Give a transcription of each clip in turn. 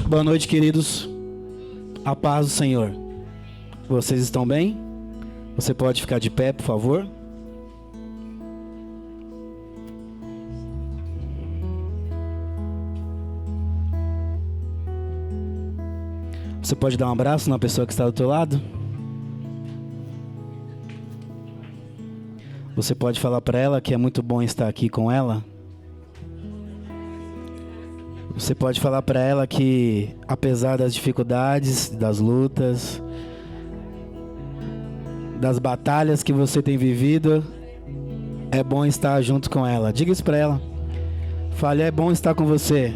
Boa noite, queridos. A paz do Senhor. Vocês estão bem? Você pode ficar de pé, por favor? Você pode dar um abraço na pessoa que está do teu lado? Você pode falar para ela que é muito bom estar aqui com ela? Você pode falar para ela que, apesar das dificuldades, das lutas, das batalhas que você tem vivido, é bom estar junto com ela. Diga isso para ela. Fale, é bom estar com você.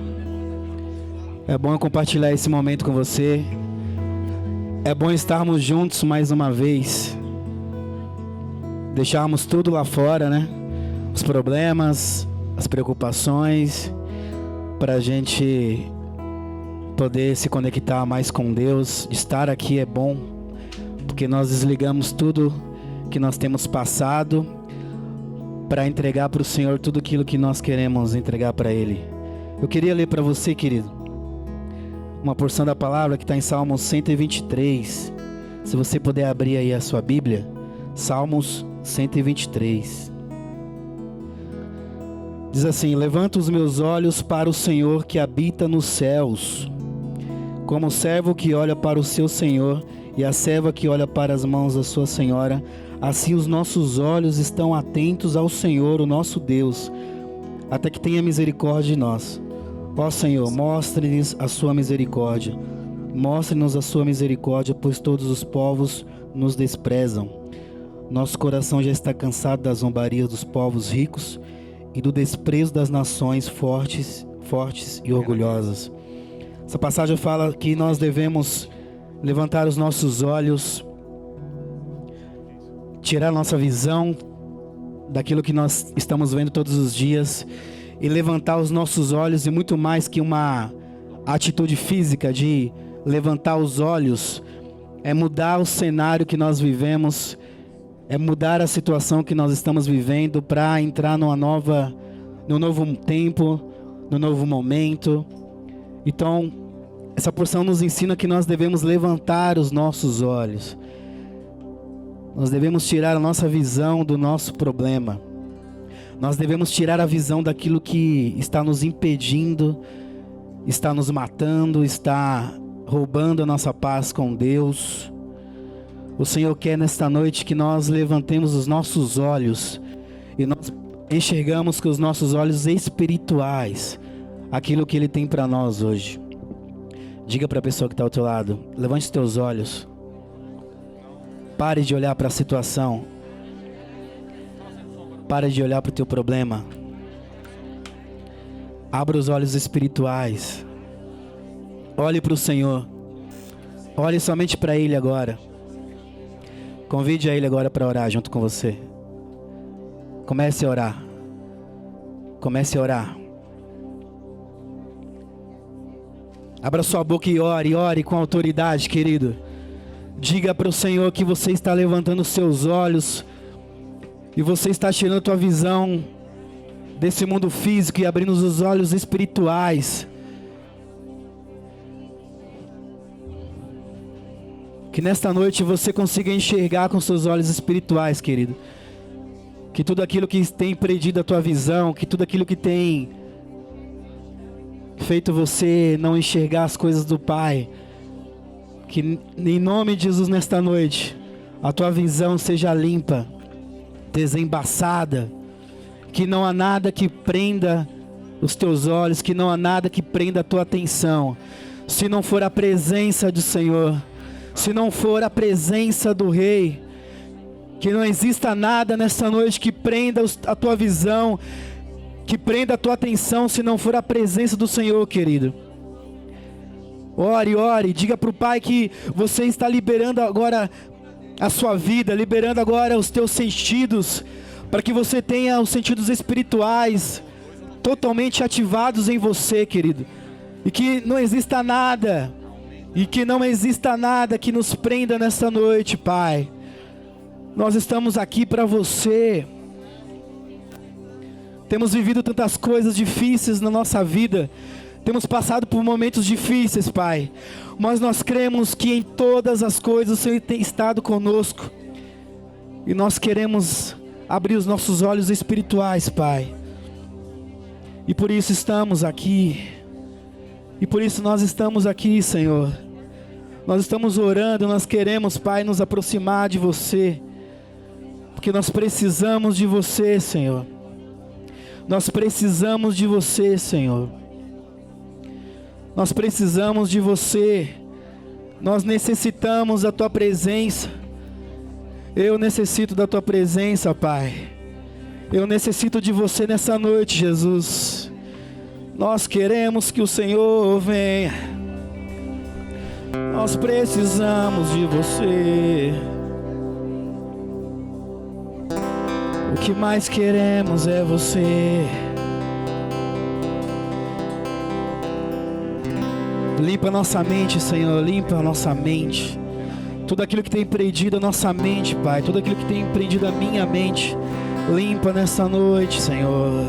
É bom eu compartilhar esse momento com você. É bom estarmos juntos mais uma vez. Deixarmos tudo lá fora, né? Os problemas, as preocupações, para a gente poder se conectar mais com Deus. Estar aqui é bom, porque nós desligamos tudo que nós temos passado para entregar para o Senhor tudo aquilo que nós queremos entregar para Ele. Eu queria ler para você, querido, uma porção da palavra que está em Salmos 123. Se você puder abrir aí a sua Bíblia, Salmos 123. Diz assim: levanto os meus olhos para o Senhor que habita nos céus, como o servo que olha para o seu Senhor e a serva que olha para as mãos da sua senhora, assim os nossos olhos estão atentos ao Senhor, o nosso Deus, até que tenha misericórdia de nós. Ó Senhor, mostre-nos a sua misericórdia, mostre-nos a sua misericórdia, pois todos os povos nos desprezam. Nosso coração já está cansado das zombarias dos povos ricos e do desprezo das nações fortes e orgulhosas. Essa passagem fala que nós devemos levantar os nossos olhos, tirar nossa visão daquilo que nós estamos vendo todos os dias e levantar os nossos olhos, e muito mais que uma atitude física de levantar os olhos, é mudar o cenário que nós vivemos, é mudar a situação que nós estamos vivendo para entrar no novo tempo, no novo momento. Então, essa porção nos ensina que nós devemos levantar os nossos olhos. Nós devemos tirar a nossa visão do nosso problema. Nós devemos tirar a visão daquilo que está nos impedindo, está nos matando, está roubando a nossa paz com Deus. O Senhor quer nesta noite que nós levantemos os nossos olhos e nós enxergamos com os nossos olhos espirituais aquilo que Ele tem para nós hoje. Diga para a pessoa que está ao teu lado: levante os teus olhos. Pare de olhar para a situação. Pare de olhar para o teu problema. Abra os olhos espirituais. Olhe para o Senhor. Olhe somente para Ele agora. Convide a Ele agora para orar junto com você. Comece a orar. Comece a orar. Abra sua boca e ore com autoridade, querido. Diga para o Senhor que você está levantando os seus olhos e você está tirando a tua visão desse mundo físico e abrindo os olhos espirituais. Que nesta noite você consiga enxergar com seus olhos espirituais, querido. Que tudo aquilo que tem impedido a tua visão, que tudo aquilo que tem feito você não enxergar as coisas do Pai, que em nome de Jesus nesta noite, a tua visão seja limpa, desembaçada, que não há nada que prenda os teus olhos, que não há nada que prenda a tua atenção, se não for a presença do Senhor, se não for a presença do Rei. Que não exista nada nessa noite que prenda a tua visão, que prenda a tua atenção, se não for a presença do Senhor, querido. Ore, diga para o Pai que você está liberando agora a sua vida, liberando agora os teus sentidos, para que você tenha os sentidos espirituais totalmente ativados em você, querido. E que não exista nada, que nos prenda nessa noite, Pai. Nós estamos aqui para você. Temos vivido tantas coisas difíceis na nossa vida. Temos passado por momentos difíceis, Pai, mas nós cremos que em todas as coisas o Senhor tem estado conosco. E nós queremos abrir os nossos olhos espirituais, Pai. E por isso estamos aqui. E por isso nós estamos aqui, Senhor. Nós estamos orando, nós queremos, Pai, nos aproximar de você. Porque nós precisamos de você, Senhor. Nós precisamos de você, Senhor. Nós precisamos de você. Nós necessitamos da tua presença. Eu necessito da tua presença, Pai. Eu necessito de você nessa noite, Jesus. Nós queremos que o Senhor venha. Nós precisamos de você. O que mais queremos é você. Limpa a nossa mente, Senhor. Limpa a nossa mente. Tudo aquilo que tem prendido a nossa mente, Pai. Tudo aquilo que tem prendido a minha mente. Limpa nessa noite, Senhor.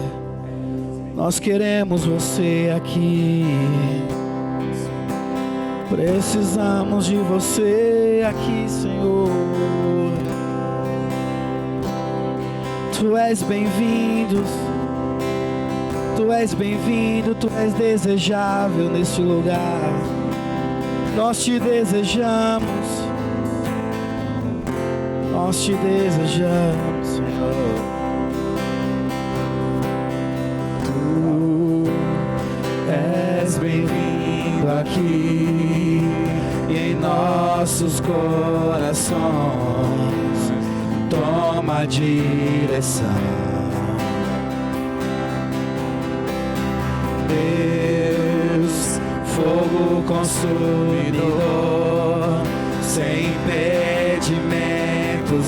Nós queremos você aqui. Precisamos de você aqui, Senhor. Tu és bem-vindo. Tu és bem-vindo, tu és desejável neste lugar. Nós te desejamos. Nós te desejamos, Senhor. Tu és bem-vindo aqui em nossos corações. Toma a direção. Deus, fogo consumidor, sem impedimentos,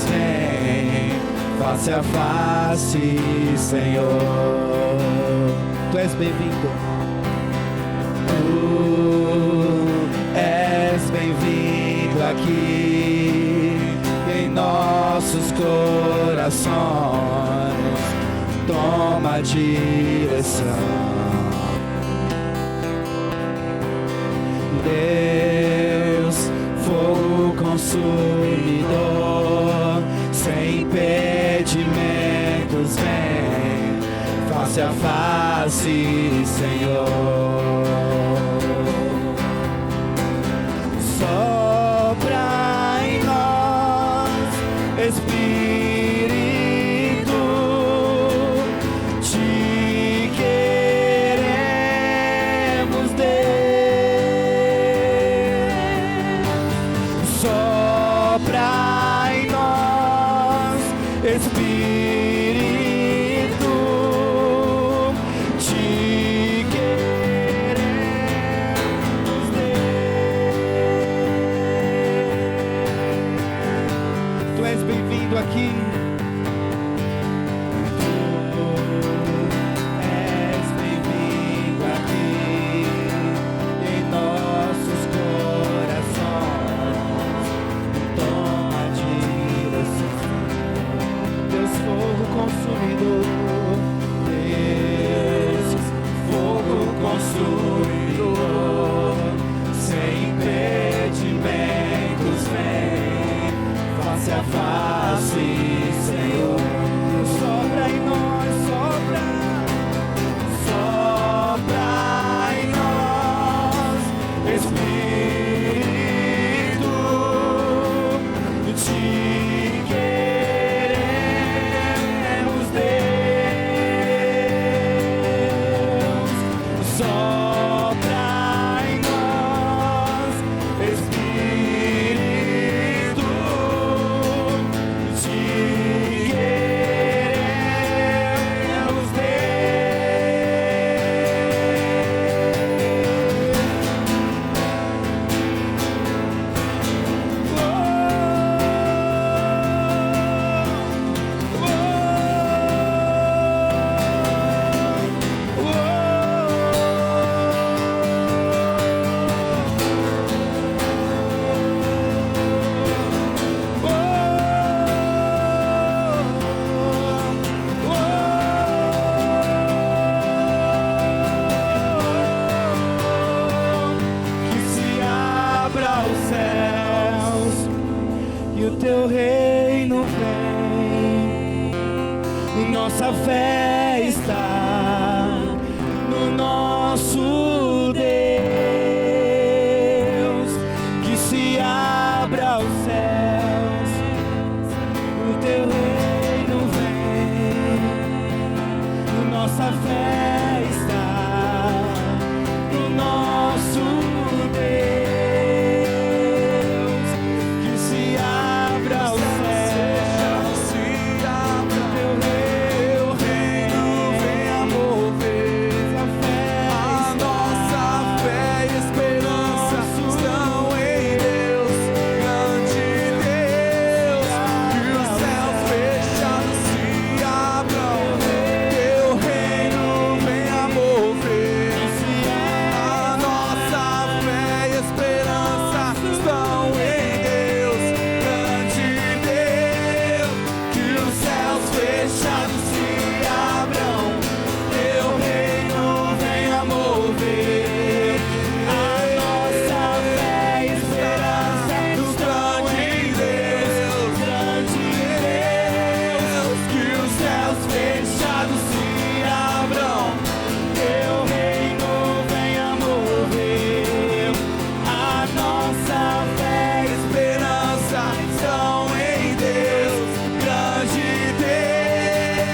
vem face a face, Senhor. Tu és bem-vindo. Tu és bem-vindo aqui em nossos corações. Toma a direção. Deus, fogo consumidor, sem impedimentos, vem face a face, Senhor. Sopra em nós, Espírito, te queremos, Deus. Sopra em nós, Espírito, te queremos, Deus. Tu és bem-vindo aqui. Tu és bem-vindo aqui em nossos corações. Toma a direção. Deus, fogo consumidor. Deus, fogo consumidor, sem impedimentos, vem face a face, nossa fé está no nosso Deus, que se abra os céus, o teu reino vem. Nossa fé está no nosso Deus, que se abra os céus, se abra teu reino venha mover. A nossa fé e esperança estão em Deus, grande Deus, que os céus fechados se abram, teu reino venha mover. A nossa fé e esperança estão em Deus, grande Deus, que os céus fechados se abram, teu reino venha mover. A nossa fé e esperança estão em Deus, grande Deus, que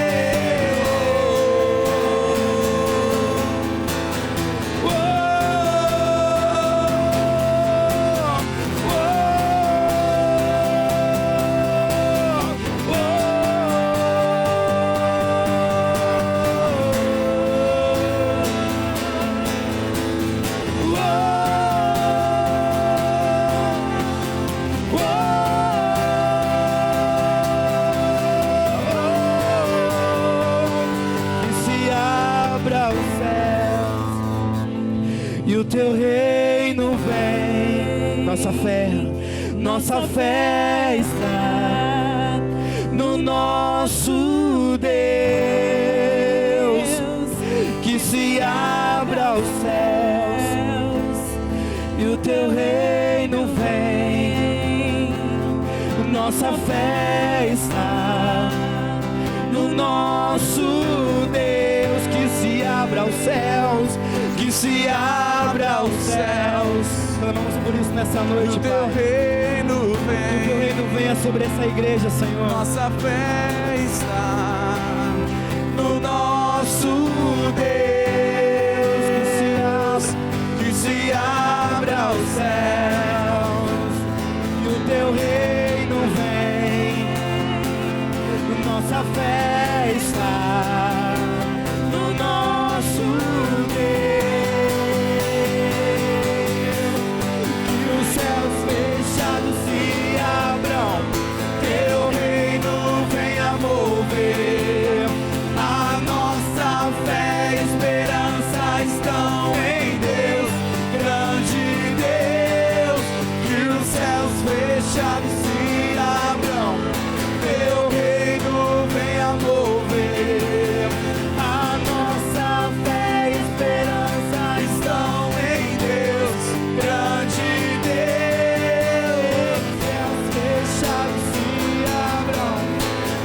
os céus fechados se abram, teu reino venha mover. A nossa fé e esperança estão em Deus, grande que se abra os céus e o teu reino vem. Nossa fé está no nosso Deus, que se abra os céus e o teu reino vem. Nossa fé está no nosso Deus, que se abra os céus, que se abra os céus. Clamamos por isso nessa noite, Pai. Teu reino Que o teu vem, reino venha sobre essa igreja, Senhor. nossa fé está no nosso Deus, que se abra os céus, Que o teu reino vem. Nossa fé está no nosso Deus, que os céus fechados se abram, teu reino venha mover. A nossa fé e esperança estão em Deus, grande Deus, que os céus fechados se abram, teu reino venha mover. A nossa fé e esperança estão em Deus, grande Deus, céus fechados se abram,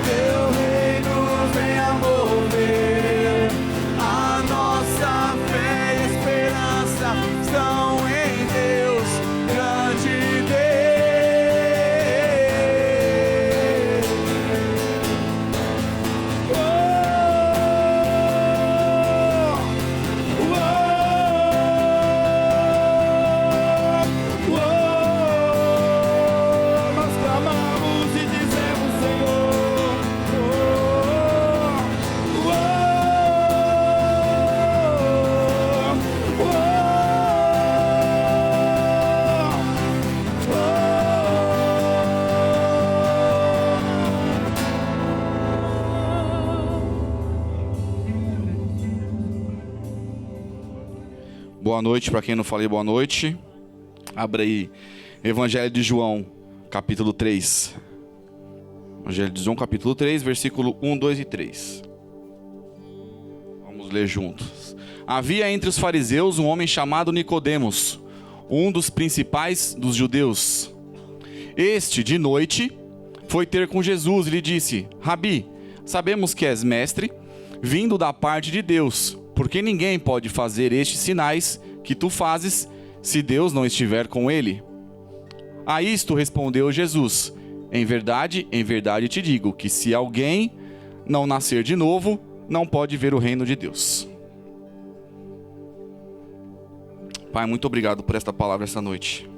teu reino venha mover. a nossa fé e esperança estão em Deus, grande Deus. Nós clamamos e dizemos, Senhor, Boa noite, para quem não falei boa noite. Abra aí Evangelho de João, capítulo 3. Evangelho de João, capítulo 3, versículo 1, 2 e 3. Vamos ler juntos. Havia entre os fariseus um homem chamado Nicodemos, um dos principais dos judeus. Este, de noite, foi ter com Jesus e lhe disse: Rabi, sabemos que és mestre, vindo da parte de Deus, porque ninguém pode fazer estes sinais que tu fazes, se Deus não estiver com ele. A isto respondeu Jesus: em verdade te digo, que se alguém não nascer de novo, não pode ver o reino de Deus. Pai, muito obrigado por esta palavra esta noite.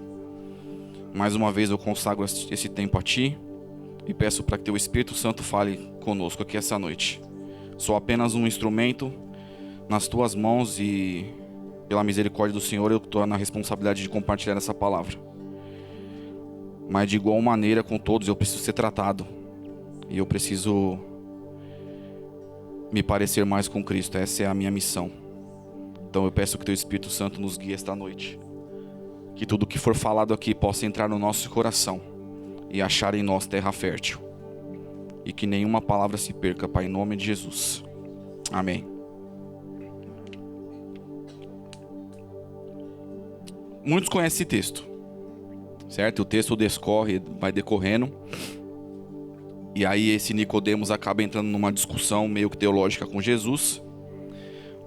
Mais uma vez eu consagro esse tempo a Ti e peço para que Teu Espírito Santo fale conosco aqui essa noite. Sou apenas um instrumento nas Tuas mãos e, pela misericórdia do Senhor, eu estou na responsabilidade de compartilhar essa palavra. Mas de igual maneira com todos eu preciso ser tratado. E eu preciso me parecer mais com Cristo. Essa é a minha missão. Então eu peço que Teu Espírito Santo nos guie esta noite. Que tudo que for falado aqui possa entrar no nosso coração e achar em nós terra fértil. E que nenhuma palavra se perca, Pai, em nome de Jesus. Amém. Muitos conhecem esse texto, certo? O texto vai decorrendo. E aí esse Nicodemos acaba entrando numa discussão meio que teológica com Jesus.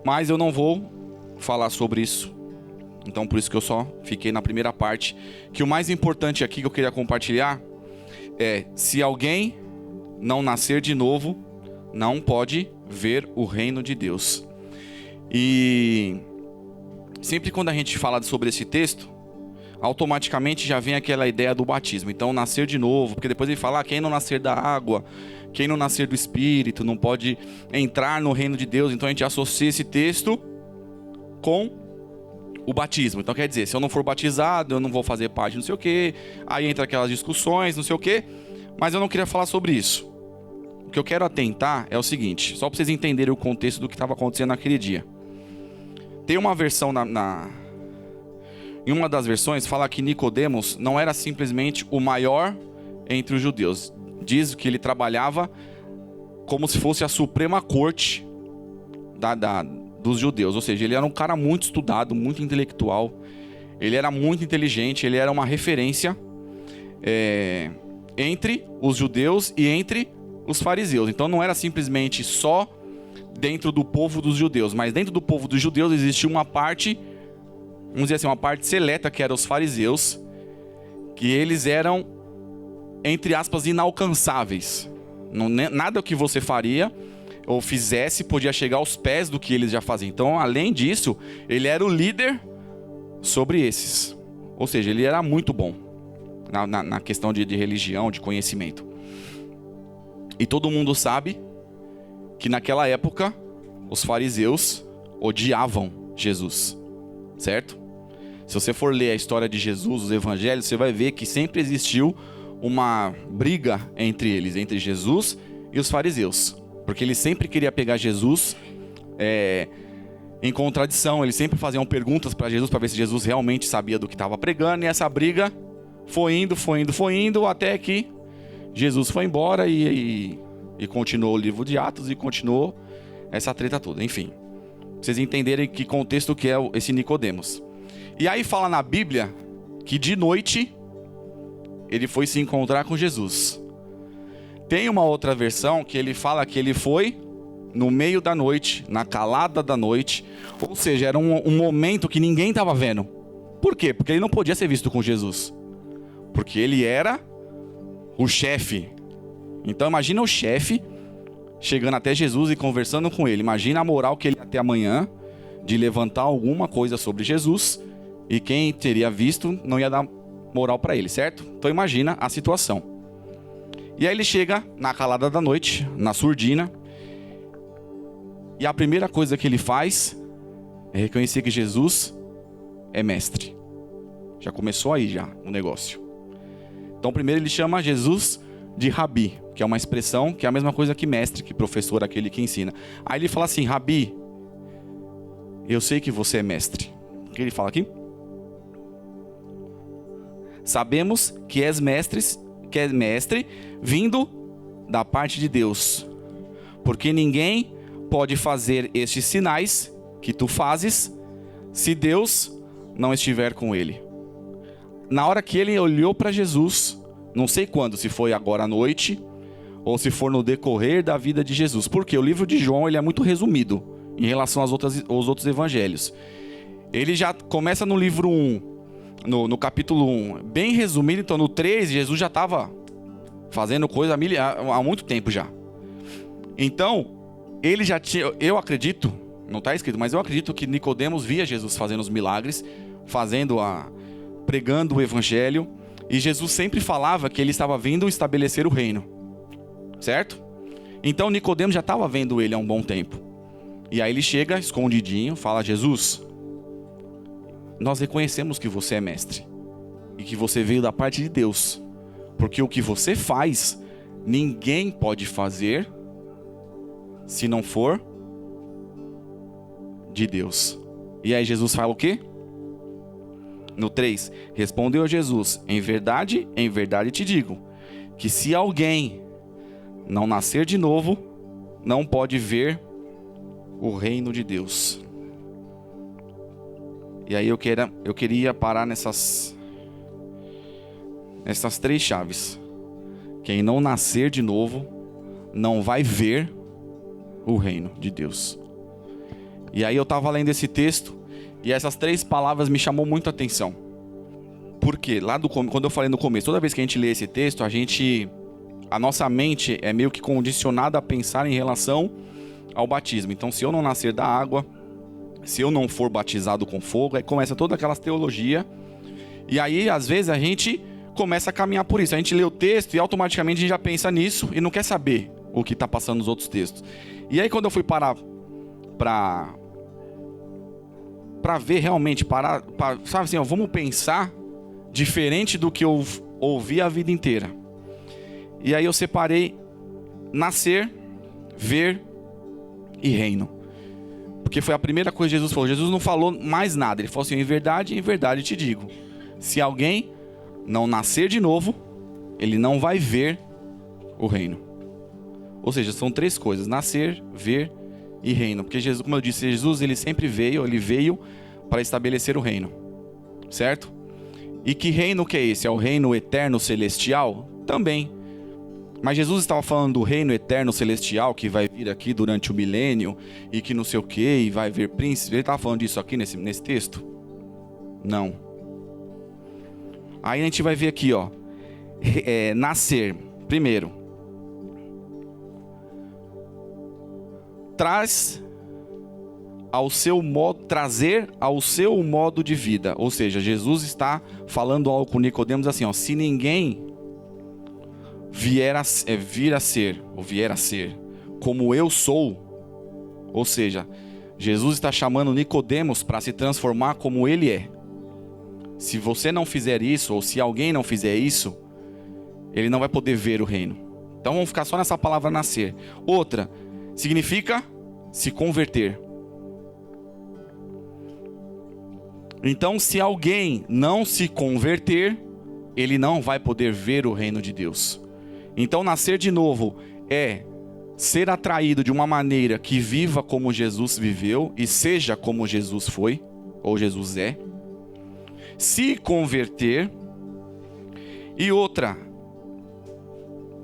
Mas eu não vou falar sobre isso. Então por isso que eu só fiquei na primeira parte. Que o mais importante aqui que eu queria compartilhar é: se alguém não nascer de novo, não pode ver o reino de Deus. E sempre quando a gente fala sobre esse texto, automaticamente já vem aquela ideia do batismo. Então nascer de novo, porque depois ele fala: quem não nascer da água, quem não nascer do Espírito, não pode entrar no reino de Deus. Então a gente associa esse texto com o batismo. Então quer dizer, se eu não for batizado, eu não vou fazer parte, não sei o que. Aí entra aquelas discussões, não sei o que. Mas eu não queria falar sobre isso. O que eu quero atentar é o seguinte, só para vocês entenderem o contexto do que estava acontecendo naquele dia. Tem uma versão em uma das versões fala que Nicodemos não era simplesmente o maior entre os judeus. Diz que ele trabalhava como se fosse a suprema corte dos judeus. Ou seja, ele era um cara muito estudado, muito intelectual. Ele era muito inteligente, ele era uma referência entre os judeus e entre os fariseus. Então não era simplesmente só dentro do povo dos judeus, mas dentro do povo dos judeus existia uma parte, vamos dizer assim, uma parte seleta, que eram os fariseus, que eles eram, entre aspas, inalcançáveis. Nada que você faria ou fizesse podia chegar aos pés do que eles já faziam. Então, além disso, ele era o líder sobre esses. Ou seja, ele era muito bom na questão de religião, de conhecimento. E todo mundo sabe que naquela época os fariseus odiavam Jesus, certo? Se você for ler a história de Jesus, os evangelhos, você vai ver que sempre existiu uma briga entre eles, entre Jesus e os fariseus. Porque eles sempre queriam pegar Jesus em contradição. Eles sempre faziam perguntas para Jesus para ver se Jesus realmente sabia do que estava pregando. E essa briga foi indo, até que Jesus foi embora e continuou o livro de Atos e continuou essa treta toda. Enfim, pra vocês entenderem que contexto que é esse Nicodemos. E aí fala na Bíblia que de noite ele foi se encontrar com Jesus. Tem uma outra versão que ele fala que ele foi no meio da noite, na calada da noite. Ou seja, era um momento que ninguém estava vendo. Por quê? Porque ele não podia ser visto com Jesus. Porque ele era o chefe. Então imagina o chefe chegando até Jesus e conversando com ele. Imagina a moral que ele ia ter amanhã de levantar alguma coisa sobre Jesus. E quem teria visto não ia dar moral para ele, certo? Então imagina a situação. E aí ele chega na calada da noite, na surdina. E a primeira coisa que ele faz é reconhecer que Jesus é mestre. Já começou aí já o negócio. Então primeiro ele chama Jesus de Rabi, que é uma expressão que é a mesma coisa que mestre, que professor, aquele que ensina. Aí ele fala assim: Rabi, eu sei que você é mestre. O que ele fala aqui? Sabemos que és mestre vindo da parte de Deus, porque ninguém pode fazer estes sinais que tu fazes se Deus não estiver com ele. Na hora que ele olhou para Jesus, não sei quando, se foi agora à noite ou se for no decorrer da vida de Jesus. Porque o livro de João ele é muito resumido em relação aos outros evangelhos. Ele já começa no livro 1, no capítulo 1, bem resumido. Então no 3, Jesus já estava fazendo coisa há muito tempo já. Então, ele já tinha, eu acredito, não está escrito, mas eu acredito que Nicodemos via Jesus fazendo os milagres, pregando o evangelho, e Jesus sempre falava que ele estava vindo estabelecer o reino, certo? Então Nicodemos já estava vendo ele há um bom tempo. E aí ele chega escondidinho, fala: Jesus, nós reconhecemos que você é mestre e que você veio da parte de Deus, porque o que você faz, ninguém pode fazer se não for de Deus. E aí Jesus fala o quê? No 3, respondeu Jesus: em verdade te digo, que se alguém não nascer de novo, não pode ver o reino de Deus. E aí eu queria parar nessas 3 chaves. Quem não nascer de novo, não vai ver o reino de Deus. E aí eu estava lendo esse texto, e essas 3 palavras me chamou muito a atenção. Porque quando eu falei no começo, toda vez que a gente lê esse texto, a nossa mente é meio que condicionada a pensar em relação ao batismo. Então, se eu não nascer da água, se eu não for batizado com fogo, aí começa toda aquela teologia. E aí, às vezes, a gente começa a caminhar por isso. A gente lê o texto e automaticamente a gente já pensa nisso e não quer saber o que está passando nos outros textos. E aí, quando eu fui parar para ver realmente, sabe assim, vamos pensar diferente do que eu ouvi a vida inteira. E aí eu separei nascer, ver e reino. Porque foi a primeira coisa que Jesus falou. Jesus não falou mais nada. Ele falou assim: em verdade te digo, se alguém não nascer de novo, ele não vai ver o reino. Ou seja, são 3 coisas: nascer, ver e reino. Porque Jesus, como eu disse, Jesus ele sempre veio para estabelecer o reino, certo? E que reino que é esse? É o reino eterno celestial? Também. Mas Jesus estava falando do reino eterno celestial que vai vir aqui durante o milênio e que não sei o que, e vai ver príncipes. Ele estava falando disso aqui nesse texto? Não. Aí a gente vai ver aqui, ó, nascer. Primeiro, trazer ao seu modo de vida. Ou seja, Jesus está falando algo com Nicodemos assim, ó: se ninguém vier a ser como eu sou, ou seja, Jesus está chamando Nicodemos para se transformar como ele é. Se você não fizer isso, ou se alguém não fizer isso, ele não vai poder ver o reino. Então vamos ficar só nessa palavra nascer. Outra, significa se converter. Então, se alguém não se converter, ele não vai poder ver o reino de Deus. Então, nascer de novo é ser atraído de uma maneira que viva como Jesus viveu e seja como Jesus foi, ou Jesus é. Se converter. E outra,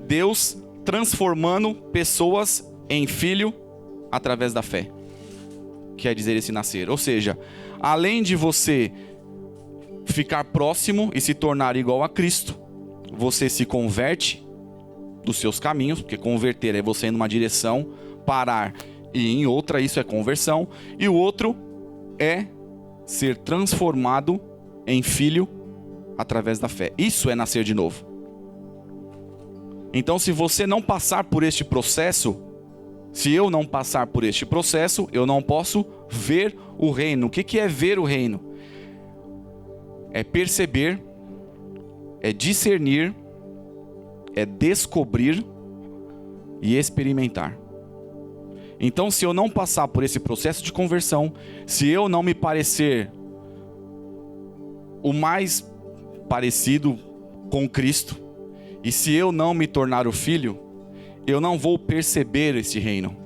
Deus transformando pessoas em filho através da fé. Quer dizer esse nascer. Ou seja, além de você ficar próximo e se tornar igual a Cristo, você se converte dos seus caminhos, porque converter é você ir numa direção, parar e ir em outra, isso é conversão. E o outro é ser transformado em filho através da fé. Isso é nascer de novo. Então, se você não passar por este processo, se eu não passar por este processo, eu não posso ver o reino. O que é ver o reino? É perceber, é discernir, é descobrir e experimentar. Então, se eu não passar por esse processo de conversão, se eu não me parecer o mais parecido com Cristo, e se eu não me tornar o filho, eu não vou perceber este reino.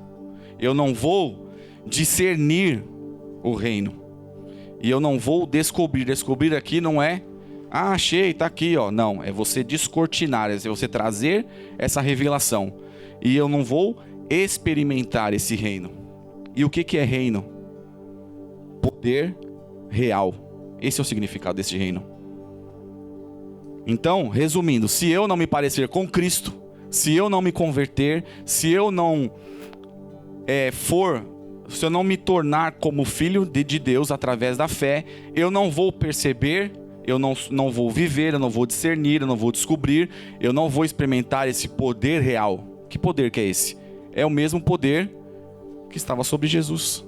Eu não vou discernir o reino. E eu não vou descobrir. Descobrir aqui não é, achei, tá aqui, ó. Não, é você descortinar, é você trazer essa revelação. e eu não vou experimentar esse reino. E o que é reino? Poder real. Esse é o significado desse reino. Então, resumindo, se eu não me parecer com Cristo, se eu não me converter, se eu não se eu não me tornar como filho de Deus através da fé, eu não vou perceber, eu não vou viver, eu não vou discernir, eu não vou descobrir, eu não vou experimentar esse poder real. Que poder que é esse? É o mesmo poder que estava sobre Jesus.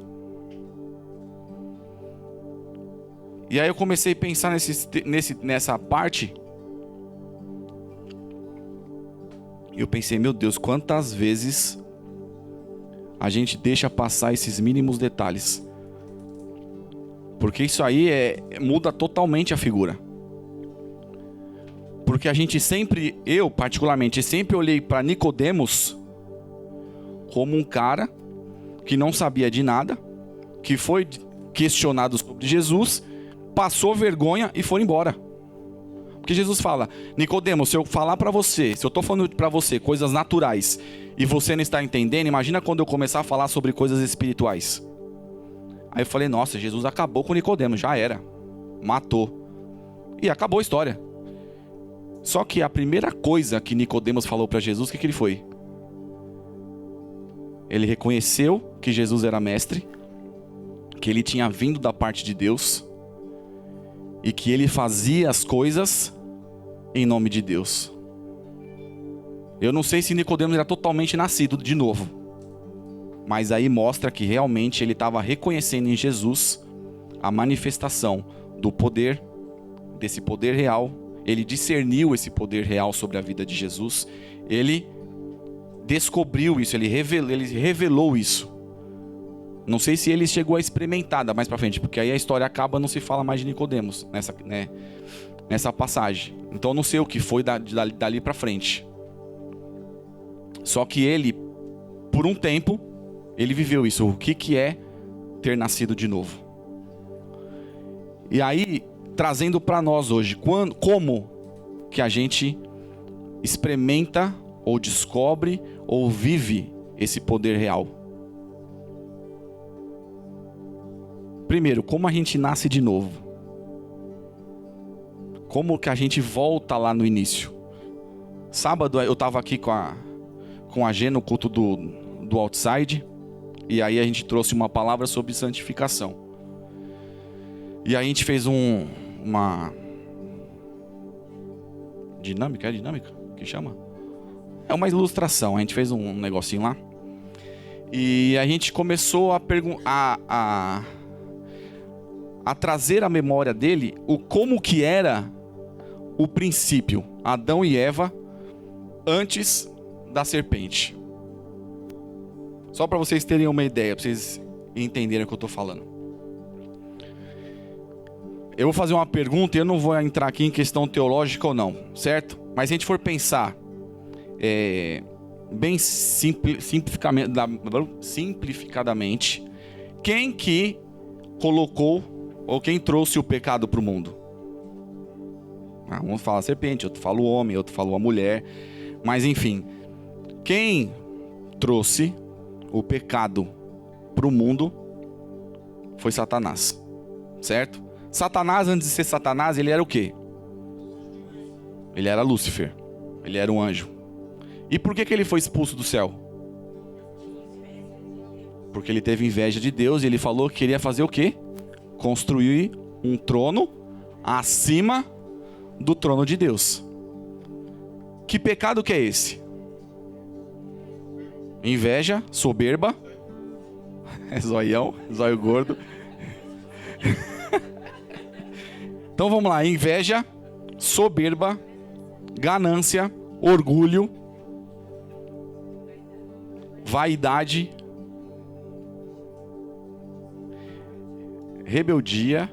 E aí eu comecei a pensar nessa parte. E eu pensei, meu Deus, quantas vezes a gente deixa passar esses mínimos detalhes. Porque isso aí muda totalmente a figura. Porque a gente sempre, eu particularmente, sempre olhei para Nicodemos como um cara que não sabia de nada, que foi questionado sobre Jesus, passou vergonha e foi embora. Porque Jesus fala, Nicodemos, se eu falar para você, se eu estou falando para você coisas naturais e você não está entendendo, imagina quando eu começar a falar sobre coisas espirituais. Aí eu falei, nossa, Jesus acabou com Nicodemos, já era, matou. E acabou a história. Só que a primeira coisa que Nicodemos falou para Jesus, o que ele foi? Ele reconheceu que Jesus era mestre, que ele tinha vindo da parte de Deus e que ele fazia as coisas em nome de Deus. Eu não sei se Nicodemos era totalmente nascido de novo, mas aí mostra que realmente ele estava reconhecendo em Jesus a manifestação do poder, desse poder real. Ele discerniu esse poder real sobre a vida de Jesus. Ele descobriu isso, ele revelou isso. Não sei se ele chegou a experimentar mais pra frente, porque aí a história acaba, não se fala mais de Nicodemos nessa passagem. Então eu não sei o que foi dali pra frente. Só que ele, por um tempo, ele viveu isso. O que é ter nascido de novo? E aí, trazendo para nós hoje, como que a gente experimenta, ou descobre, ou vive esse poder real? Primeiro, como a gente nasce de novo? Como que a gente volta lá no início? Sábado eu estava aqui com a Gê no culto do Outside, e aí a gente trouxe uma palavra sobre santificação. E aí a gente fez uma dinâmica, é dinâmica que chama? É uma ilustração, a gente fez um negocinho lá. E a gente começou a trazer à memória dele como que era o princípio, Adão e Eva, antes da serpente. Só para vocês terem uma ideia, para vocês entenderem o que eu estou falando. Eu vou fazer uma pergunta e eu não vou entrar aqui em questão teológica ou não, certo? Mas se a gente for pensar bem simplificadamente, quem que colocou ou quem trouxe o pecado para o mundo? Um fala a serpente, outro fala o homem, outro fala a mulher. Mas enfim, quem trouxe o pecado para o mundo foi Satanás, certo? Satanás, antes de ser Satanás, ele era o quê? Ele era Lúcifer, ele era um anjo. E por que ele foi expulso do céu? Porque ele teve inveja de Deus e ele falou que queria fazer o quê? Construir um trono acima do trono de Deus. Que pecado que é esse? Inveja, soberba, zoião, zóio gordo. Então vamos lá, inveja, soberba, ganância, orgulho, vaidade, rebeldia.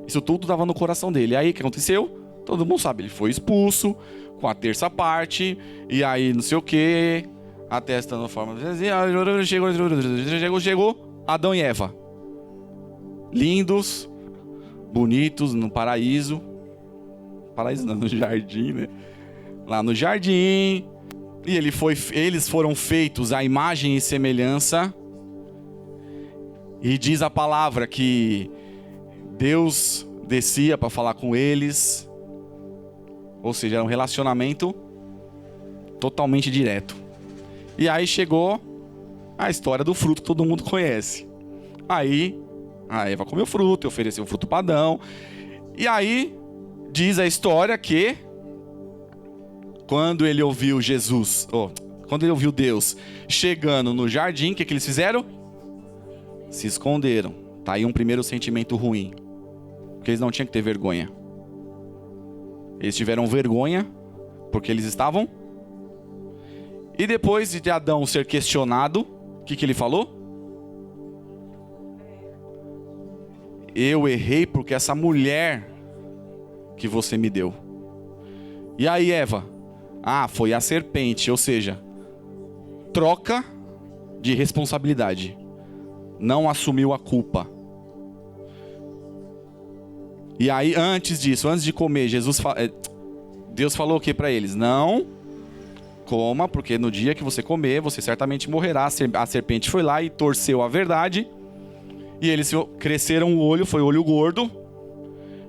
Isso tudo estava no coração dele. Aí o que aconteceu? Todo mundo sabe, ele foi expulso com a terça parte, e aí não sei o que, a testa na forma chegou Adão e Eva, lindos, bonitos, no paraíso não, no jardim, né? Lá no jardim, E eles foram feitos à imagem e semelhança. E diz a palavra que Deus descia para falar com eles. Ou seja, era um relacionamento totalmente direto. E aí chegou a história do fruto que todo mundo conhece. Aí a Eva comeu fruto, ofereceu o fruto para Adão. E aí diz a história que quando ele ouviu quando ele ouviu Deus chegando no jardim, o que eles fizeram? Se esconderam. Tá aí um primeiro sentimento ruim. Porque eles não tinham que ter vergonha. Eles tiveram vergonha porque eles estavam. E depois de Adão ser questionado, o que ele falou? Eu errei porque essa mulher que você me deu. E aí, Eva? Foi a serpente, ou seja, troca de responsabilidade. Não assumiu a culpa. E aí, antes disso, antes de comer, Deus falou o que para eles? Não coma, porque no dia que você comer, você certamente morrerá. A serpente foi lá e torceu a verdade. E eles cresceram o olho, foi olho gordo.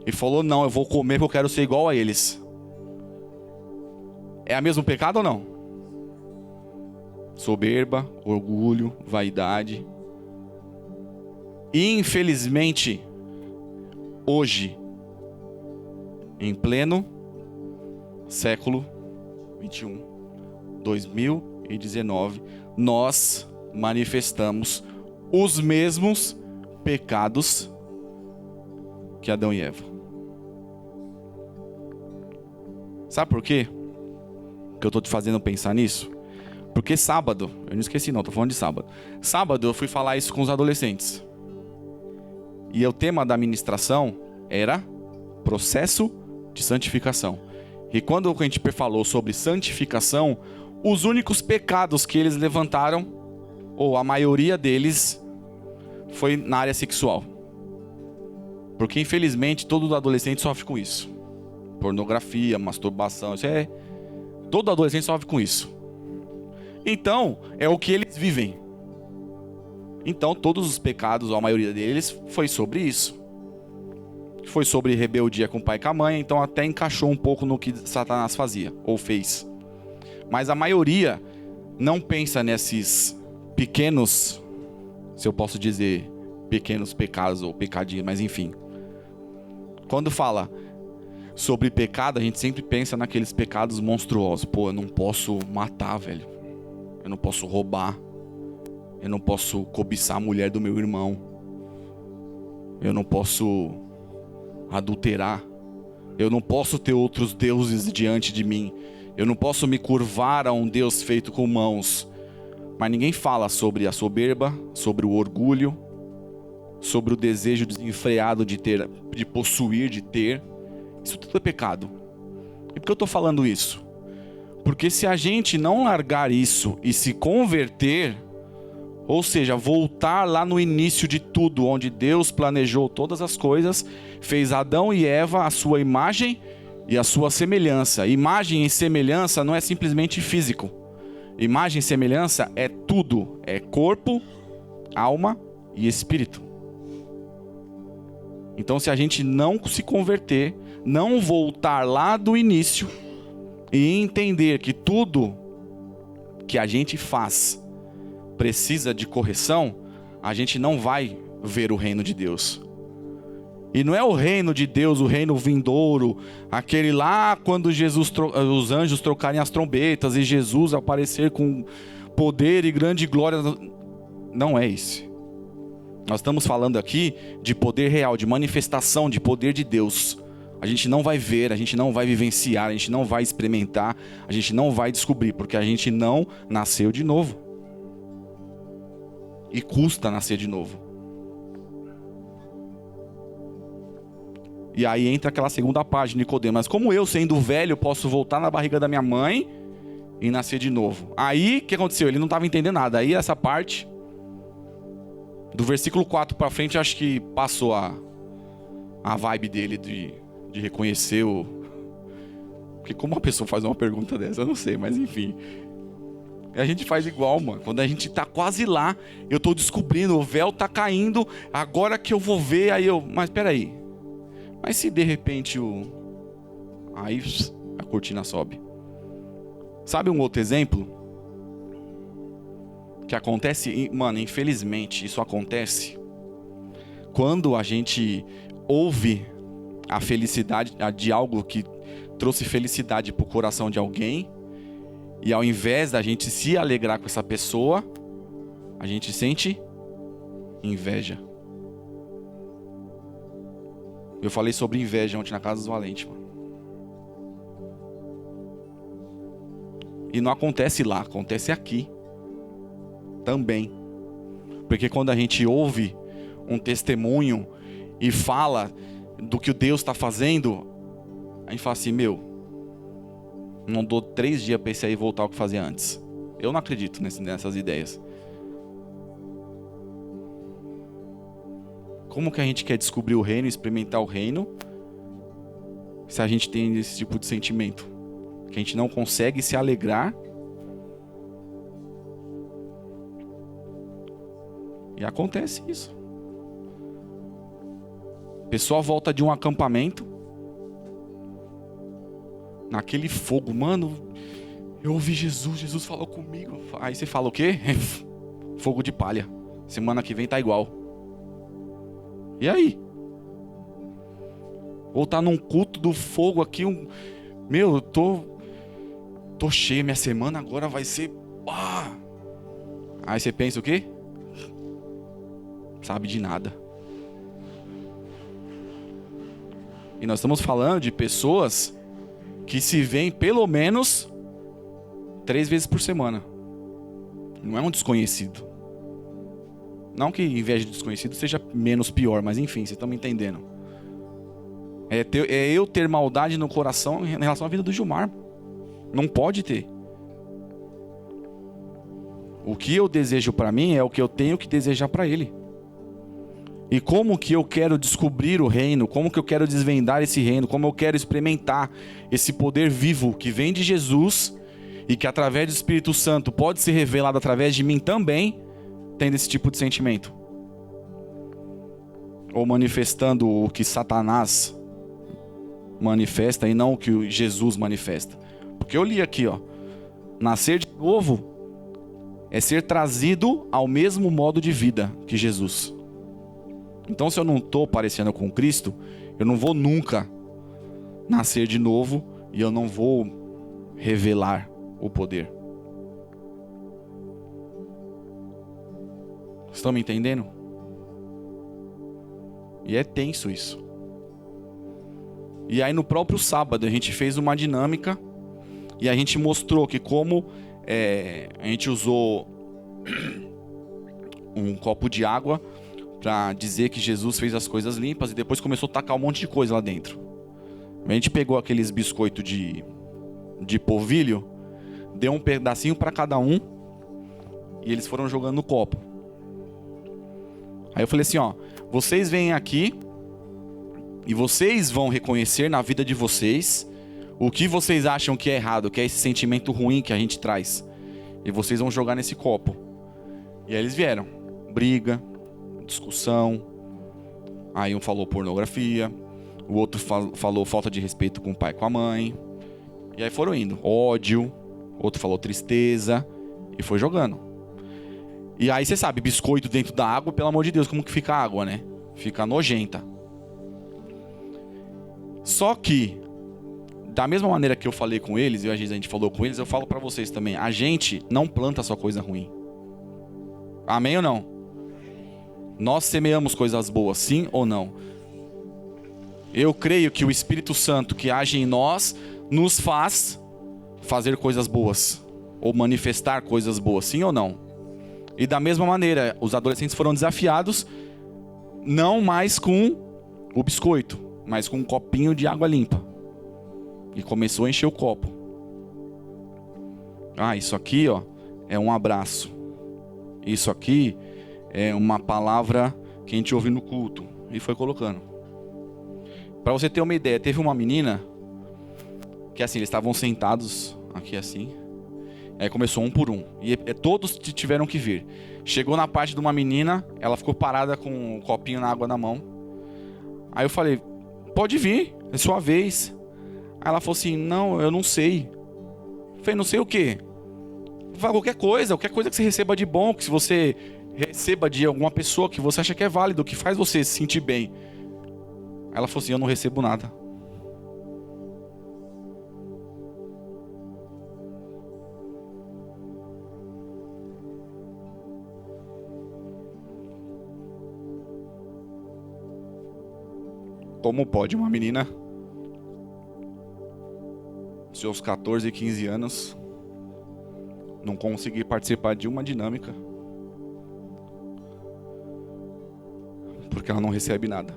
E falou, não, eu vou comer porque eu quero ser igual a eles. É o mesmo pecado ou não? Soberba, orgulho, vaidade. E infelizmente, hoje, em pleno século 21, 2019, nós manifestamos os mesmos pecados que Adão e Eva. Sabe por quê? Que eu estou te fazendo pensar nisso? Porque sábado, eu não esqueci não, estou falando de sábado. Sábado eu fui falar isso com os adolescentes. E o tema da ministração era processo de santificação. E quando a gente falou sobre santificação, os únicos pecados que eles levantaram, ou a maioria deles, foi na área sexual. Porque infelizmente todo adolescente sofre com isso. Pornografia, masturbação, todo adolescente sofre com isso. Então, é o que eles vivem. Então, todos os pecados, ou a maioria deles, foi sobre isso. Foi sobre rebeldia com o pai e com a mãe, então até encaixou um pouco no que Satanás fazia, ou fez. Mas a maioria não pensa nesses pequenos, se eu posso dizer, pequenos pecados ou pecadinhos, mas enfim. Quando fala sobre pecado, a gente sempre pensa naqueles pecados monstruosos. Pô, eu não posso matar, velho. Eu não posso roubar. Eu não posso cobiçar a mulher do meu irmão. Eu não posso adulterar. Eu não posso ter outros deuses diante de mim. Eu não posso me curvar a um Deus feito com mãos. Mas ninguém fala sobre a soberba, sobre o orgulho, sobre o desejo desenfreado de ter, de possuir, de ter. Isso tudo é pecado. E por que eu estou falando isso? Porque se a gente não largar isso e se converter, ou seja, voltar lá no início de tudo, onde Deus planejou todas as coisas, fez Adão e Eva à sua imagem e à sua semelhança. Imagem e semelhança não é simplesmente físico. Imagem e semelhança é tudo, é corpo, alma e espírito. Então, se a gente não se converter, não voltar lá do início e entender que tudo que a gente faz precisa de correção, a gente não vai ver o reino de Deus. E não é o reino de Deus, o reino vindouro, aquele lá quando os anjos trocarem as trombetas e Jesus aparecer com poder e grande glória. Não é esse. Nós estamos falando aqui de poder real, de manifestação de poder de Deus. A gente não vai ver, a gente não vai vivenciar, a gente não vai experimentar, a gente não vai descobrir, porque a gente não nasceu de novo. E custa nascer de novo. E aí entra aquela segunda página, Nicodemo. Mas como eu, sendo velho, posso voltar na barriga da minha mãe e nascer de novo? Aí, o que aconteceu? Ele não estava entendendo nada. Aí essa parte, do versículo 4 para frente, acho que passou a vibe dele de reconhecer o... Porque como uma pessoa faz uma pergunta dessa, eu não sei, mas enfim. E a gente faz igual, mano. Quando a gente tá quase lá, eu tô descobrindo, o véu tá caindo, agora que eu vou ver, aí eu... Mas peraí. Mas se de repente aí a cortina sobe. Sabe um outro exemplo? Que acontece, mano, infelizmente, isso acontece quando a gente ouve a felicidade de algo que trouxe felicidade pro coração de alguém, e ao invés da gente se alegrar com essa pessoa, a gente sente inveja. Eu falei sobre inveja ontem na casa dos Valentes, mano. E não acontece lá, acontece aqui também. Porque quando a gente ouve um testemunho e fala do que o Deus está fazendo, a gente fala assim, meu, não dou 3 dias para esse aí voltar ao que fazia antes. Eu não acredito nessas ideias. Como que a gente quer descobrir o reino, experimentar o reino, se a gente tem esse tipo de sentimento? Que a gente não consegue se alegrar. E acontece isso. A pessoa volta de um acampamento, naquele fogo, mano, eu ouvi Jesus, Jesus falou comigo. Aí você fala o quê? Fogo de palha. Semana que vem tá igual. E aí? Ou tá num culto do fogo aqui, meu, eu tô cheio, minha semana agora vai ser... Aí você pensa o quê? Sabe de nada. E nós estamos falando de pessoas que se veem pelo menos 3 vezes por semana. Não é um desconhecido. Não que inveja de desconhecido seja menos pior, mas enfim, vocês estão me entendendo. É eu ter maldade no coração em relação à vida do Gilmar. Não pode ter. O que eu desejo para mim é o que eu tenho que desejar para ele. E como que eu quero descobrir o reino, como que eu quero desvendar esse reino, como eu quero experimentar esse poder vivo que vem de Jesus e que através do Espírito Santo pode ser revelado através de mim também, tendo esse tipo de sentimento. Ou manifestando o que Satanás manifesta e não o que Jesus manifesta. Porque eu li aqui, ó, nascer de novo é ser trazido ao mesmo modo de vida que Jesus. Então, se eu não estou parecendo com Cristo, eu não vou nunca nascer de novo e eu não vou revelar o poder. Estão me entendendo? E é tenso isso. E aí no próprio sábado a gente fez uma dinâmica e a gente mostrou que como a gente usou um copo de água para dizer que Jesus fez as coisas limpas e depois começou a tacar um monte de coisa lá dentro. A gente pegou aqueles biscoitos de polvilho, deu um pedacinho para cada um e eles foram jogando no copo. Aí eu falei assim, ó, vocês vêm aqui e vocês vão reconhecer na vida de vocês o que vocês acham que é errado, que é esse sentimento ruim que a gente traz. E vocês vão jogar nesse copo. E aí eles vieram. Briga, discussão. Aí um falou pornografia, o outro falou falta de respeito com o pai e com a mãe. E aí foram indo. Ódio, outro falou tristeza. E foi jogando. E aí você sabe, biscoito dentro da água, pelo amor de Deus, como que fica a água, né? Fica nojenta. Só que, da mesma maneira que eu falei com eles, e a gente falou com eles, eu falo pra vocês também. A gente não planta só coisa ruim. Amém ou não? Nós semeamos coisas boas, sim ou não? Eu creio que o Espírito Santo que age em nós, nos faz fazer coisas boas. Ou manifestar coisas boas, sim ou não? E da mesma maneira, os adolescentes foram desafiados, não mais com o biscoito, mas com um copinho de água limpa. E começou a encher o copo. Ah, isso aqui, ó, é um abraço. Isso aqui é uma palavra que a gente ouve no culto. E foi colocando. Para você ter uma ideia, teve uma menina que assim, eles estavam sentados aqui assim. Aí começou um por um. E todos tiveram que vir. Chegou na parte de uma menina, ela ficou parada com um copinho na água na mão. Aí eu falei, pode vir, é sua vez. Aí ela falou assim, não, eu não sei. Eu falei, não sei o quê? Fala qualquer coisa que você receba de bom, que se você receba de alguma pessoa que você acha que é válido, que faz você se sentir bem. Aí ela falou assim, eu não recebo nada. Como pode uma menina, seus 14, 15 anos, não conseguir participar de uma dinâmica porque ela não recebe nada?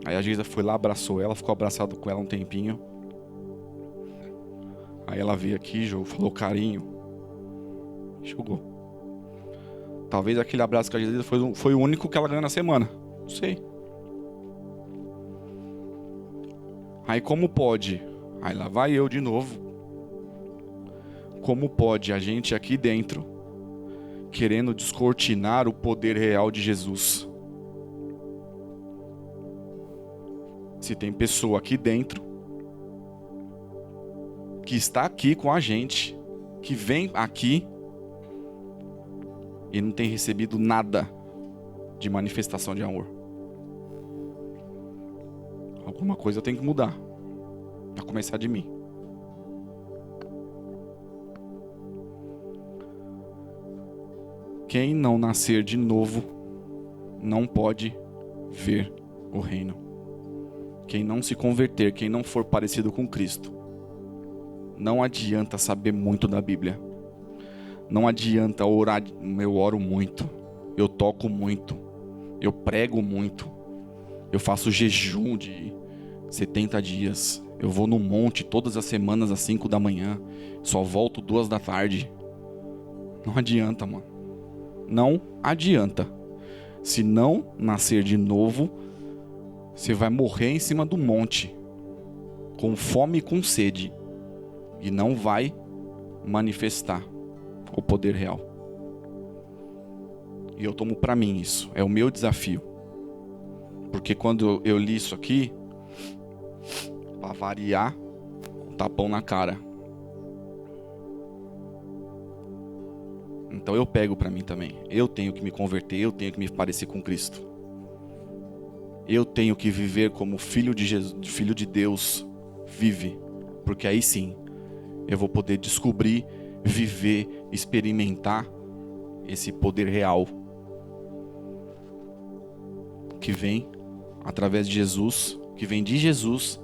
Aí a Geisa foi lá, abraçou ela, ficou abraçado com ela um tempinho. Aí ela veio aqui, falou carinho, jogou. Talvez aquele abraço que a Geisa foi o único que ela ganhou na semana, não sei. Aí como pode? Aí lá vai eu de novo. Como pode a gente aqui dentro querendo descortinar o poder real de Jesus? Se tem pessoa aqui dentro que está aqui com a gente, que vem aqui e não tem recebido nada de manifestação de amor. Alguma coisa tem que mudar, a começar de mim. Quem não nascer de novo não pode ver o reino. Quem não se converter, quem não for parecido com Cristo, não adianta saber muito da Bíblia. Não adianta orar. Eu oro muito, eu toco muito, eu prego muito, eu faço jejum de 70 dias. Eu vou no monte todas as semanas às 5 da manhã, só volto 2 da tarde. Não adianta, mano. Não adianta. Se não nascer de novo, você vai morrer em cima do monte, com fome e com sede, e não vai manifestar o poder real. E eu tomo pra mim isso, é o meu desafio. Porque quando eu li isso aqui, pra variar, um tapão na cara. Então eu pego pra mim também. Eu tenho que me converter, eu tenho que me parecer com Cristo. Eu tenho que viver como filho de Jesus, filho de Deus vive. Porque aí sim, eu vou poder descobrir, viver, experimentar esse poder real que vem através de Jesus, que vem de Jesus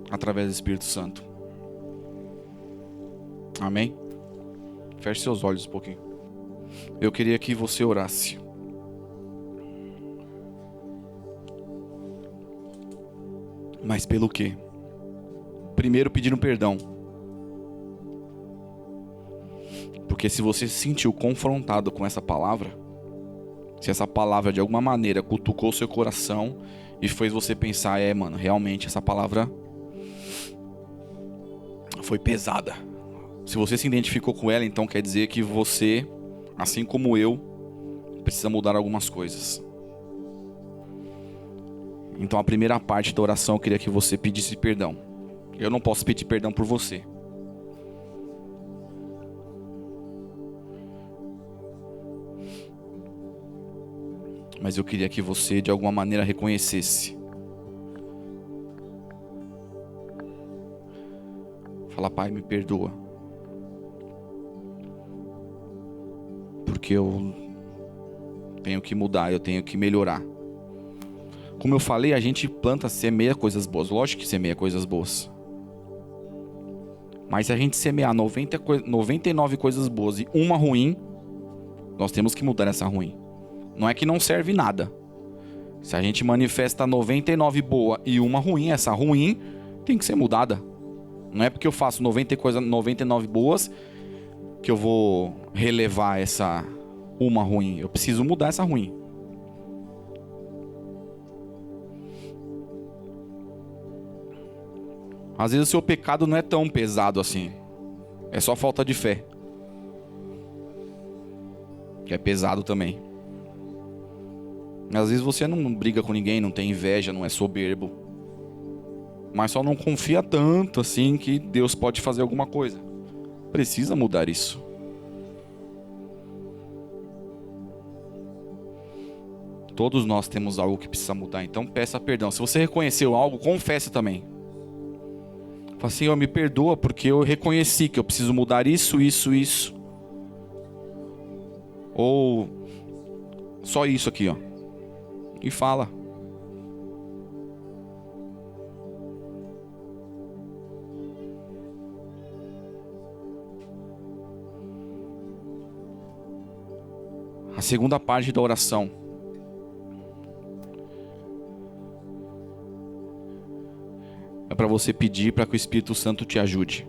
através do Espírito Santo. Amém? Feche seus olhos um pouquinho. Eu queria que você orasse. Mas pelo quê? Primeiro pedindo perdão. Porque se você se sentiu confrontado com essa palavra, se essa palavra de alguma maneira cutucou seu coração e fez você pensar, mano, realmente essa palavra foi pesada. Se você se identificou com ela, então quer dizer que você, assim como eu, precisa mudar algumas coisas. Então a primeira parte da oração eu queria que você pedisse perdão. Eu não posso pedir perdão por você. Mas eu queria que você de alguma maneira reconhecesse. Fala, Pai, me perdoa. Porque eu tenho que mudar, eu tenho que melhorar. Como eu falei, a gente planta, semeia coisas boas. Lógico que semeia coisas boas. Mas se a gente semear 99 coisas boas e uma ruim, nós temos que mudar essa ruim. Não é que não serve nada. Se a gente manifesta 99 boa e uma ruim, essa ruim tem que ser mudada. Não é porque eu faço 99 boas que eu vou relevar essa uma ruim. Eu preciso mudar essa ruim. Às vezes o seu pecado não é tão pesado assim. É só falta de fé. Que é pesado também. Às vezes você não briga com ninguém, não tem inveja, não é soberbo. Mas só não confia tanto assim que Deus pode fazer alguma coisa. Precisa mudar isso. Todos nós temos algo que precisa mudar, então peça perdão. Se você reconheceu algo, confesse também. Fala assim, Senhor, me perdoa porque eu reconheci que eu preciso mudar isso. Ou só isso aqui, ó. E fala. A segunda parte da oração é para você pedir para que o Espírito Santo te ajude.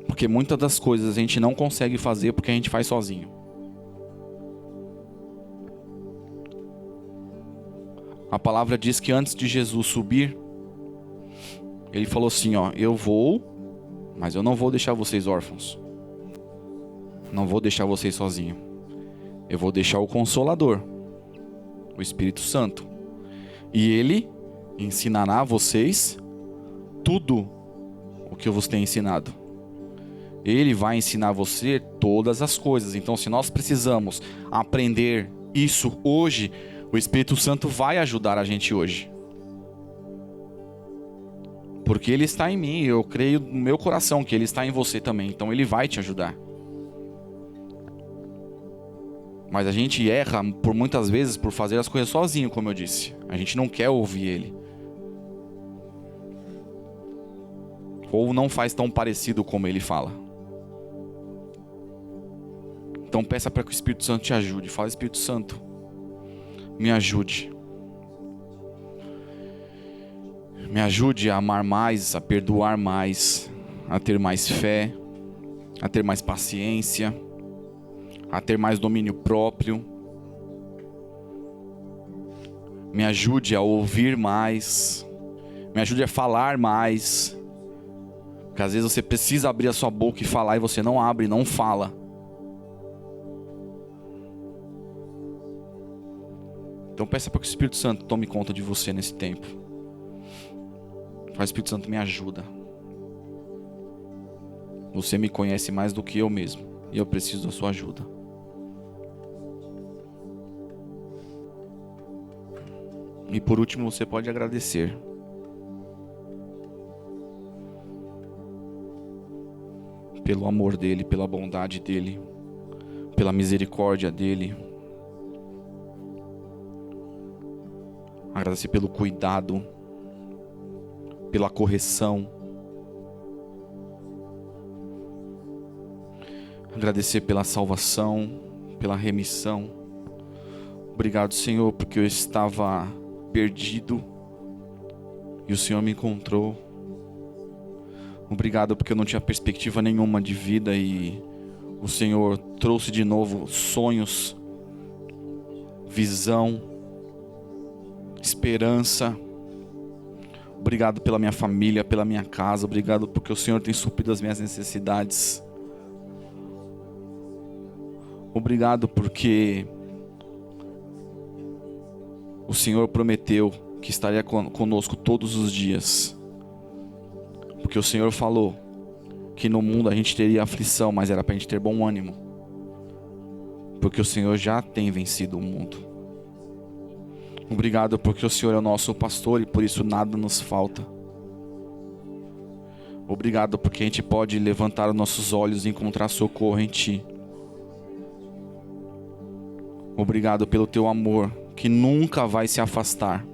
Porque muitas das coisas a gente não consegue fazer porque a gente faz sozinho. A palavra diz que antes de Jesus subir, ele falou assim, ó, eu vou, mas eu não vou deixar vocês órfãos. Não vou deixar vocês sozinhos. Eu vou deixar o Consolador, o Espírito Santo. E ele ensinará a vocês tudo o que eu vos tenho ensinado. Ele vai ensinar você todas as coisas. Então, se nós precisamos aprender isso hoje, o Espírito Santo vai ajudar a gente hoje. Porque ele está em mim, eu creio no meu coração que ele está em você também. Então ele vai te ajudar. Mas a gente erra por muitas vezes por fazer as coisas sozinho, como eu disse. A gente não quer ouvir ele. Ou não faz tão parecido como ele fala. Então peça para que o Espírito Santo te ajude. Fala, Espírito Santo, me ajude. Me ajude a amar mais, a perdoar mais, a ter mais fé, a ter mais paciência, a ter mais domínio próprio. Me ajude a ouvir mais. Me ajude a falar mais. Porque às vezes você precisa abrir a sua boca e falar e você não abre, não fala. Então peça para que o Espírito Santo tome conta de você nesse tempo. Fala, Espírito Santo, me ajuda. Você me conhece mais do que eu mesmo. E eu preciso da sua ajuda. E por último, você pode agradecer. Pelo amor dele, pela bondade dele, pela misericórdia dele. Agradecer pelo cuidado, pela correção. Agradecer pela salvação, pela remissão. Obrigado, Senhor, porque eu estava perdido e o Senhor me encontrou. Obrigado porque eu não tinha perspectiva nenhuma de vida e o Senhor trouxe de novo sonhos, visão, esperança. Obrigado pela minha família, pela minha casa. Obrigado porque o Senhor tem suprido as minhas necessidades. Obrigado porque o Senhor prometeu que estaria conosco todos os dias. Porque o Senhor falou que no mundo a gente teria aflição, mas era para a gente ter bom ânimo. Porque o Senhor já tem vencido o mundo. Obrigado porque o Senhor é o nosso pastor e por isso nada nos falta. Obrigado porque a gente pode levantar os nossos olhos e encontrar socorro em Ti. Obrigado pelo Teu amor que nunca vai se afastar.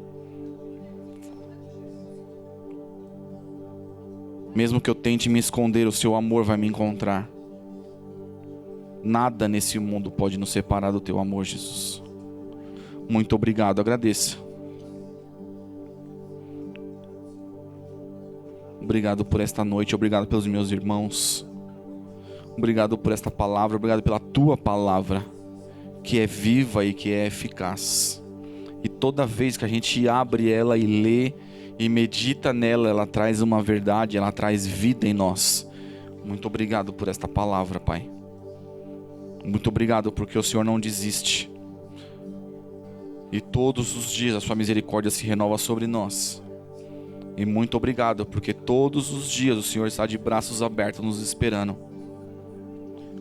Mesmo que eu tente me esconder, o Seu amor vai me encontrar. Nada nesse mundo pode nos separar do Teu amor, Jesus. Muito obrigado, agradeça. Obrigado por esta noite, obrigado pelos meus irmãos. Obrigado por esta palavra, obrigado pela Tua palavra, que é viva e que é eficaz. E toda vez que a gente abre ela e lê e medita nela, ela traz uma verdade, ela traz vida em nós. Muito obrigado por esta palavra, Pai. Muito obrigado porque o Senhor não desiste. E todos os dias a sua misericórdia se renova sobre nós. E muito obrigado porque todos os dias o Senhor está de braços abertos nos esperando.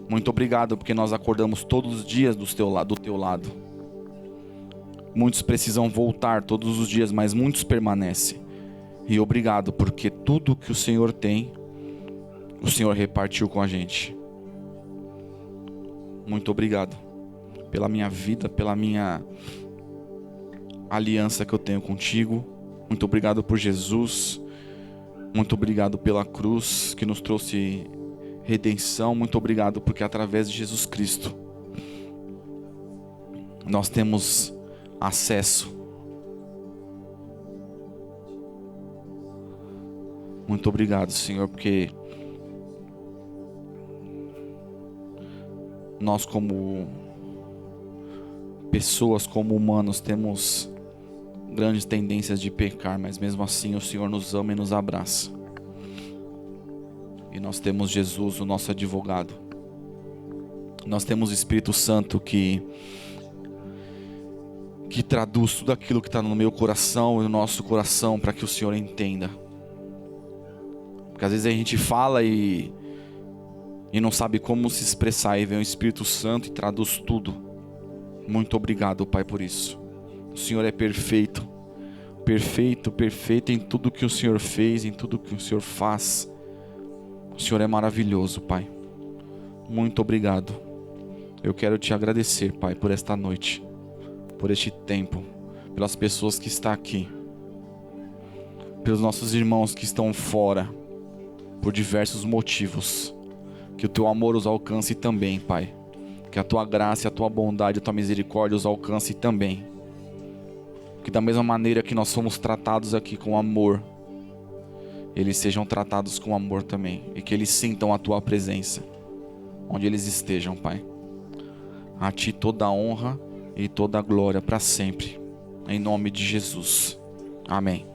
Muito obrigado porque nós acordamos todos os dias do teu lado. Muitos precisam voltar todos os dias, mas muitos permanecem. E obrigado porque tudo que o Senhor tem, o Senhor repartiu com a gente. Muito obrigado pela minha vida, pela minha aliança que eu tenho contigo. Muito obrigado por Jesus. Muito obrigado pela cruz que nos trouxe redenção. Muito obrigado porque através de Jesus Cristo nós temos acesso. Muito obrigado, Senhor, porque nós como pessoas, como humanos, temos grandes tendências de pecar, mas mesmo assim o Senhor nos ama e nos abraça. E nós temos Jesus, o nosso advogado. Nós temos o Espírito Santo que traduz tudo aquilo que está no meu coração e no nosso coração para que o Senhor entenda. Porque às vezes a gente fala e não sabe como se expressar, e vem o Espírito Santo e traduz tudo. Muito obrigado, Pai, por isso. O Senhor é perfeito, perfeito, perfeito em tudo que o Senhor fez, em tudo que o Senhor faz. O Senhor é maravilhoso, Pai. Muito obrigado. Eu quero te agradecer, Pai, por esta noite, por este tempo, pelas pessoas que estão aqui, pelos nossos irmãos que estão fora, por diversos motivos. Que o teu amor os alcance também, Pai. Que a tua graça, a tua bondade, a tua misericórdia os alcance também. Que da mesma maneira que nós somos tratados aqui com amor, eles sejam tratados com amor também. E que eles sintam a tua presença onde eles estejam, Pai. A ti toda a honra e toda a glória para sempre. Em nome de Jesus. Amém.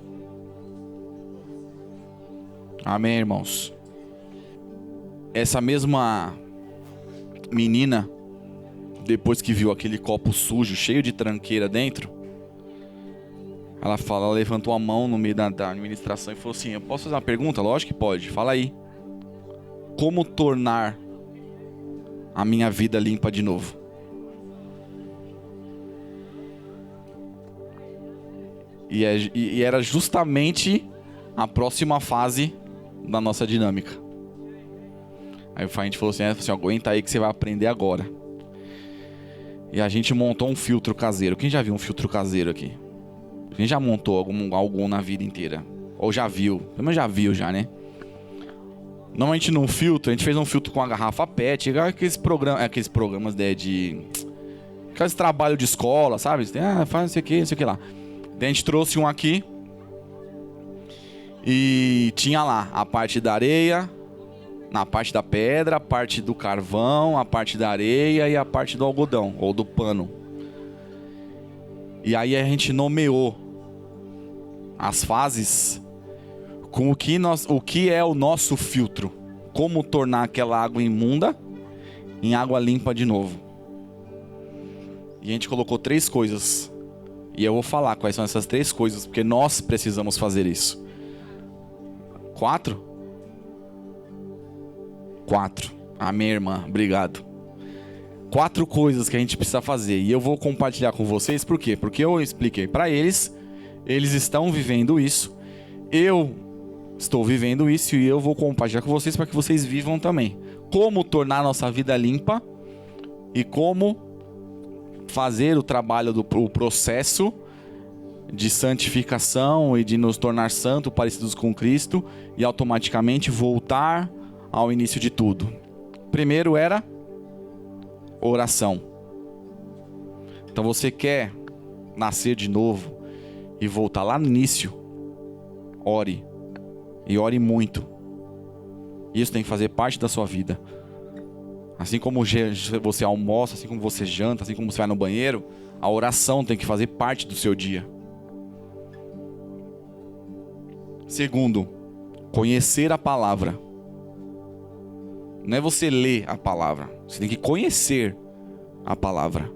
Amém, irmãos. Essa mesma menina, depois que viu aquele copo sujo, cheio de tranqueira dentro, ela levantou a mão no meio da administração e falou assim: eu posso fazer uma pergunta? Lógico que pode, fala aí. Como tornar a minha vida limpa de novo? E era justamente a próxima fase da nossa dinâmica. Aí a gente falou assim, aguenta aí que você vai aprender agora. E a gente montou um filtro caseiro. Quem já viu um filtro caseiro aqui? Quem já montou algum na vida inteira? Ou já viu? Mas já viu já, né? Normalmente num filtro, a gente fez um filtro com a garrafa PET, aqueles programas de aqueles trabalho de escola, sabe? Faz não sei o que lá. Daí a gente trouxe um aqui e tinha lá a parte da areia, na parte da pedra, a parte do carvão, a parte da areia e a parte do algodão ou do pano. E aí a gente nomeou as fases com o que é o nosso filtro, como tornar aquela água imunda em água limpa de novo. E a gente colocou 3 coisas. E eu vou falar quais são essas 3 coisas, porque nós precisamos fazer isso. 4? 4. Amém, irmã. Obrigado. 4 coisas que a gente precisa fazer. E eu vou compartilhar com vocês. Por quê? Porque eu expliquei para eles. Eles estão vivendo isso. Eu estou vivendo isso. E eu vou compartilhar com vocês para que vocês vivam também. Como tornar nossa vida limpa. E como fazer o trabalho o processo de santificação e de nos tornar santos, parecidos com Cristo, e automaticamente voltar ao início de tudo. Primeiro era oração. Então você quer nascer de novo e voltar lá no início? Ore. E ore muito. Isso tem que fazer parte da sua vida. Assim como você almoça, assim como você janta, assim como você vai no banheiro, a oração tem que fazer parte do seu dia. Segundo, conhecer a palavra. Não é você ler a palavra, você tem que conhecer a palavra.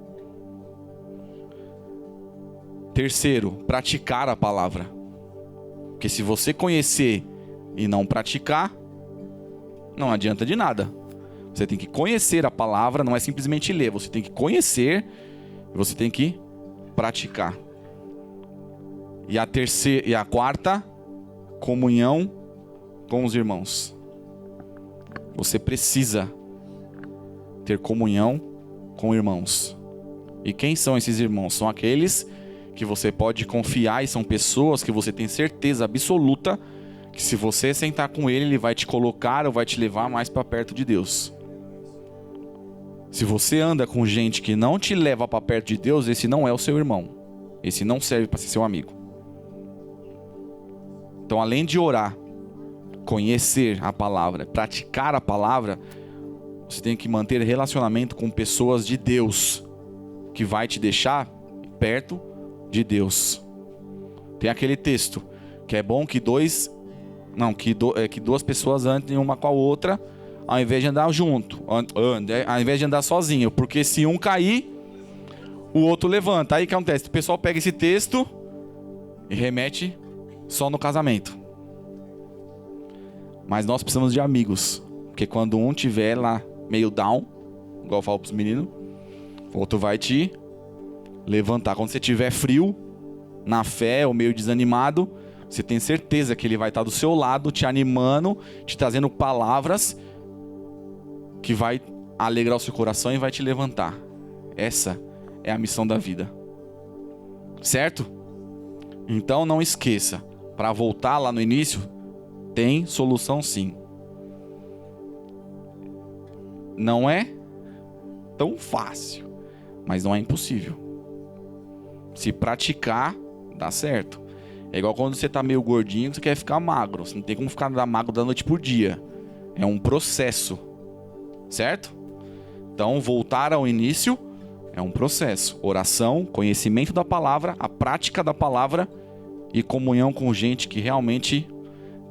Terceiro, praticar a palavra. Porque se você conhecer e não praticar, não adianta de nada. Você tem que conhecer a palavra, não é simplesmente ler. Você tem que conhecer e você tem que praticar. E a quarta, comunhão com os irmãos. Você precisa ter comunhão com irmãos. E quem são esses irmãos? São aqueles que você pode confiar e são pessoas que você tem certeza absoluta que se você sentar com ele, ele vai te colocar ou vai te levar mais para perto de Deus. Se você anda com gente que não te leva para perto de Deus, esse não é o seu irmão. Esse não serve para ser seu amigo. Então, além de orar, conhecer a palavra, praticar a palavra, você tem que manter relacionamento com pessoas de Deus, que vai te deixar perto de Deus. Tem aquele texto que é bom que duas pessoas andem uma com a outra, ao invés de andar junto, ao invés de andar sozinho, porque se um cair, o outro levanta. Aí o que acontece? O pessoal pega esse texto e remete só no casamento. Mas nós precisamos de amigos, porque quando um tiver lá meio down, igual eu falo pros meninos, o outro vai te levantar. Quando você tiver frio na fé ou meio desanimado, você tem certeza que ele vai estar do seu lado, te animando, te trazendo palavras que vai alegrar o seu coração e vai te levantar. Essa é a missão da vida. Certo? Então não esqueça, para voltar lá no início, tem solução sim. Não é tão fácil, mas não é impossível. Se praticar, dá certo. É igual quando você tá meio gordinho, você quer ficar magro. Você não tem como ficar magro da noite por dia. É um processo. Certo? Então, voltar ao início é um processo. Oração, conhecimento da palavra, a prática da palavra e comunhão com gente que realmente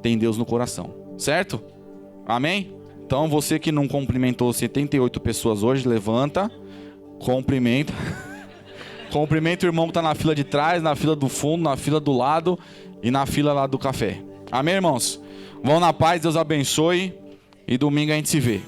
tem Deus no coração. Certo? Amém? Então, você que não cumprimentou 78 pessoas hoje, levanta, cumprimenta. Cumprimenta o irmão que está na fila de trás, na fila do fundo, na fila do lado e na fila lá do café. Amém, irmãos? Vão na paz, Deus abençoe e domingo a gente se vê.